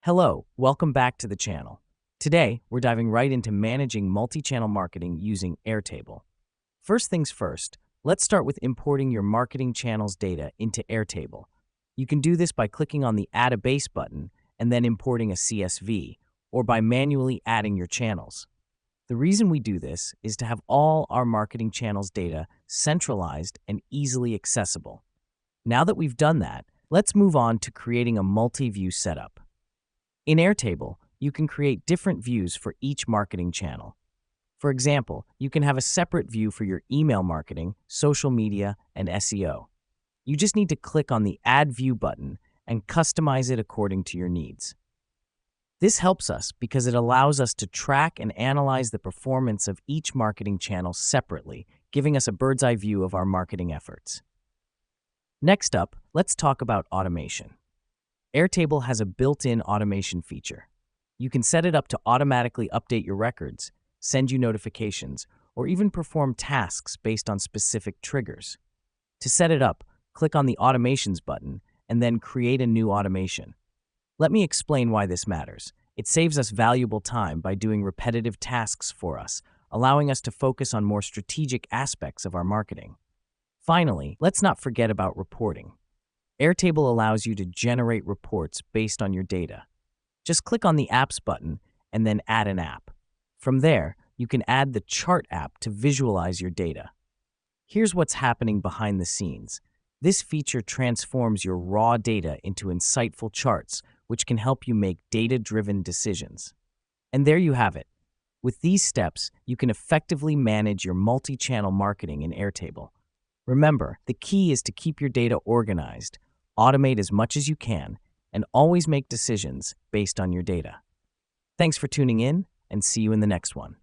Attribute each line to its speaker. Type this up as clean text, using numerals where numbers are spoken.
Speaker 1: Hello, welcome back to the channel. Today, we're diving right into managing multi-channel marketing using Airtable. First things first, let's start with importing your marketing channel's data into Airtable. You can do this by clicking on the Add a Base button and then importing a CSV, or by manually adding your channels. The reason we do this is to have all our marketing channels' data centralized and easily accessible. Now that we've done that, let's move on to creating a multi-view setup. In Airtable, you can create different views for each marketing channel. For example, you can have a separate view for your email marketing, social media, and SEO. You just need to click on the Add View button and customize it according to your needs. This helps us because it allows us to track and analyze the performance of each marketing channel separately, giving us a bird's-eye view of our marketing efforts. Next up, let's talk about automation. Airtable has a built-in automation feature. You can set it up to automatically update your records, send you notifications, or even perform tasks based on specific triggers. To set it up, click on the Automations button and then create a new automation. Let me explain why this matters. It saves us valuable time by doing repetitive tasks for us, allowing us to focus on more strategic aspects of our marketing. Finally, let's not forget about reporting. Airtable allows you to generate reports based on your data. Just click on the Apps button and then Add an app. From there, you can add the Chart app to visualize your data. Here's what's happening behind the scenes. This feature transforms your raw data into insightful charts, which can help you make data-driven decisions. And there you have it. With these steps, you can effectively manage your multi-channel marketing in Airtable. Remember, the key is to keep your data organized, automate as much as you can, and always make decisions based on your data. Thanks for tuning in, and see you in the next one.